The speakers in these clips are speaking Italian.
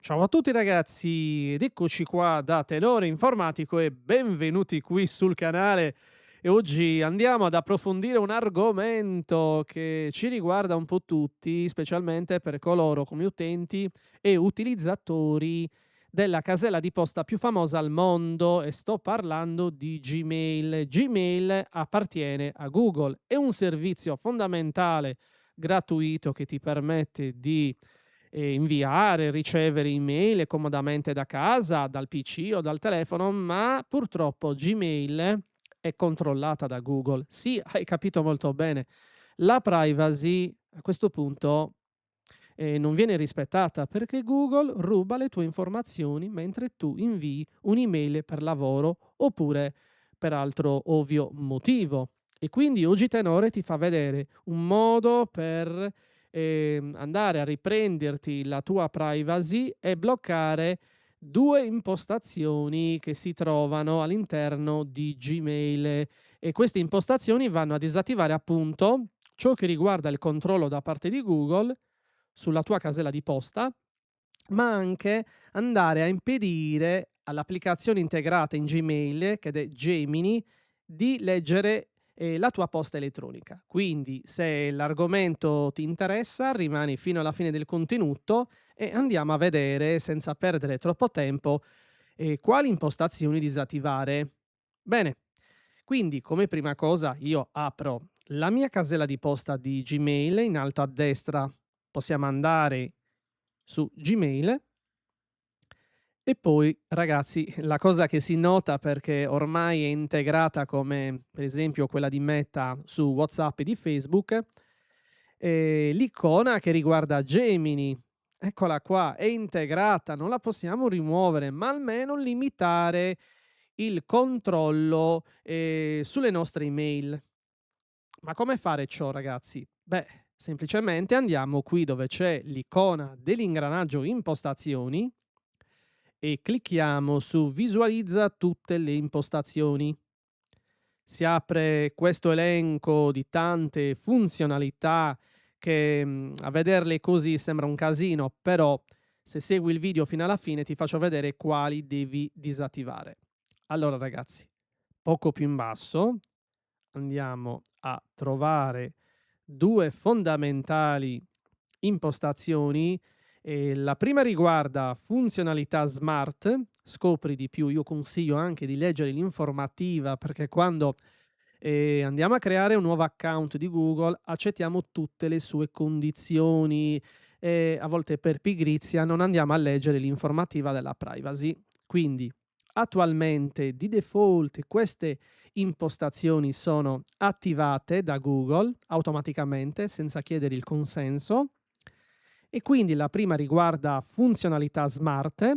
Ciao a tutti ragazzi ed eccoci qua da Tenore Informatico e benvenuti qui sul canale. E oggi andiamo ad approfondire un argomento che ci riguarda un po' tutti, specialmente per coloro come utenti e utilizzatori della casella di posta più famosa al mondo e sto parlando di Gmail. Gmail appartiene a Google, è un servizio fondamentale gratuito che ti permette di inviare, ricevere email comodamente da casa, dal PC o dal telefono, ma purtroppo Gmail è controllata da Google. Sì, hai capito molto bene. La privacy a questo punto non viene rispettata perché Google ruba le tue informazioni mentre tu invii un'email per lavoro oppure per altro ovvio motivo. E quindi oggi Tenore ti fa vedere un modo per andare a riprenderti la tua privacy e bloccare 2 impostazioni che si trovano all'interno di Gmail e queste impostazioni vanno a disattivare appunto ciò che riguarda il controllo da parte di Google sulla tua casella di posta, ma anche andare a impedire all'applicazione integrata in Gmail, che è Gemini, di leggere, la tua posta elettronica. Quindi, se l'argomento ti interessa, rimani fino alla fine del contenuto e andiamo a vedere, senza perdere troppo tempo, quali impostazioni disattivare. Bene, quindi come prima cosa io apro la mia casella di posta di Gmail, in alto a destra possiamo andare su Gmail e poi ragazzi la cosa che si nota perché ormai è integrata come per esempio quella di Meta su WhatsApp e di Facebook, l'icona che riguarda Gemini, eccola qua, è integrata, non la possiamo rimuovere, ma almeno limitare il controllo, sulle nostre email. Ma come fare ciò ragazzi? Beh, semplicemente andiamo qui dove c'è l'icona dell'ingranaggio impostazioni e clicchiamo su visualizza tutte le impostazioni. Si apre questo elenco di tante funzionalità che a vederle così sembra un casino, però se segui il video fino alla fine ti faccio vedere quali devi disattivare. Allora ragazzi, poco più in basso andiamo a trovare 2 fondamentali impostazioni. La prima riguarda funzionalità smart, scopri di più, io consiglio anche di leggere l'informativa perché quando, andiamo a creare un nuovo account di Google accettiamo tutte le sue condizioni e a volte per pigrizia non andiamo a leggere l'informativa della privacy. Quindi attualmente di default queste impostazioni sono attivate da Google automaticamente senza chiedere il consenso e quindi la prima riguarda funzionalità smart,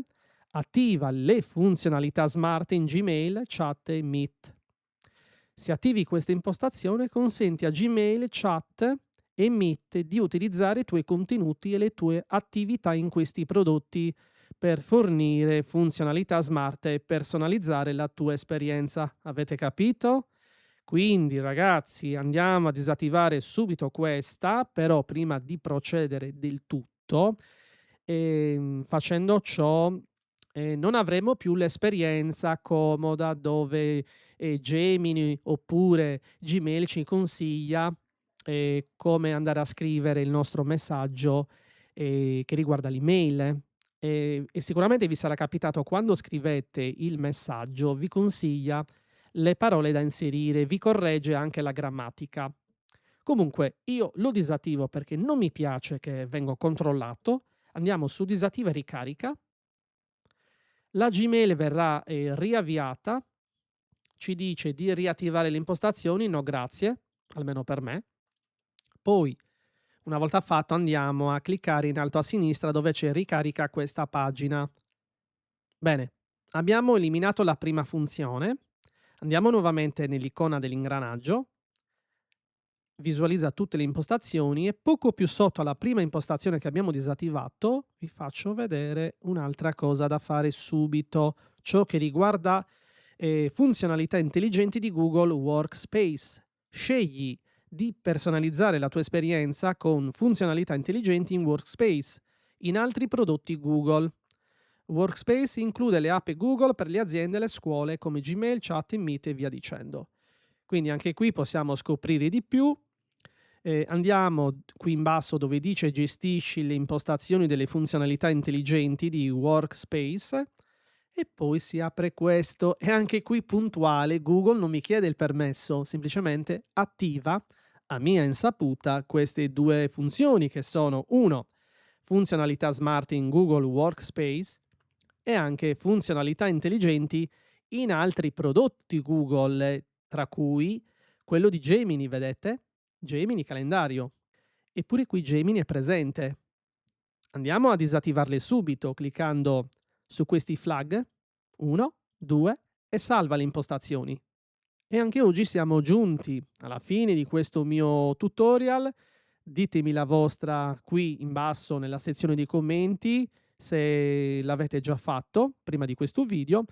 attiva le funzionalità smart in Gmail, Chat e Meet. Se attivi questa impostazione consenti a Gmail, Chat e Meet di utilizzare i tuoi contenuti e le tue attività in questi prodotti per fornire funzionalità smart e personalizzare la tua esperienza. Avete capito? Quindi ragazzi andiamo a disattivare subito questa, però prima di procedere del tutto, facendo ciò, non avremo più l'esperienza comoda dove, Gemini oppure Gmail ci consiglia, come andare a scrivere il nostro messaggio, che riguarda l'email. E sicuramente vi sarà capitato quando scrivete il messaggio, vi consiglia le parole da inserire, vi corregge anche la grammatica. Comunque io lo disattivo perché non mi piace che vengo controllato. Andiamo su disattiva e ricarica. La Gmail verrà riavviata, ci dice di riattivare le impostazioni, no grazie, almeno per me. Poi, una volta fatto, andiamo a cliccare in alto a sinistra dove c'è ricarica questa pagina. Bene, abbiamo eliminato la prima funzione. Andiamo nuovamente nell'icona dell'ingranaggio, visualizza tutte le impostazioni e poco più sotto alla prima impostazione che abbiamo disattivato vi faccio vedere un'altra cosa da fare subito, ciò che riguarda funzionalità intelligenti di Google Workspace. Scegli di personalizzare la tua esperienza con funzionalità intelligenti in Workspace, in altri prodotti Google. Workspace include le app Google per le aziende e le scuole come Gmail, Chat, Meet e via dicendo. Quindi anche qui possiamo scoprire di più. Andiamo qui in basso dove dice gestisci le impostazioni delle funzionalità intelligenti di Workspace e poi si apre questo e anche qui puntuale Google non mi chiede il permesso, semplicemente attiva a mia insaputa queste due funzioni che sono 1 funzionalità smart in Google Workspace e anche funzionalità intelligenti in altri prodotti Google, tra cui quello di Gemini, vedete? Gemini calendario. Eppure qui Gemini è presente. Andiamo a disattivarle subito cliccando su questi flag 1, 2 e salva le impostazioni. E anche oggi siamo giunti alla fine di questo mio tutorial. Ditemi la vostra qui in basso nella sezione dei commenti se l'avete già fatto prima di questo video.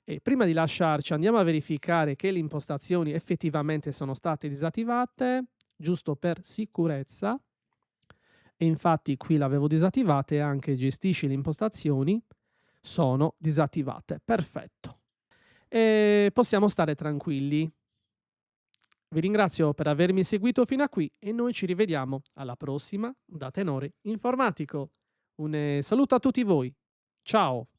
E prima di lasciarci andiamo a verificare che le impostazioni effettivamente sono state disattivate, giusto per sicurezza. E infatti qui l'avevo disattivate e anche gestisci le impostazioni sono disattivate. Perfetto. E possiamo stare tranquilli. Vi ringrazio per avermi seguito fino a qui e noi ci rivediamo alla prossima da Tenore Informatico. Un saluto a tutti voi. Ciao!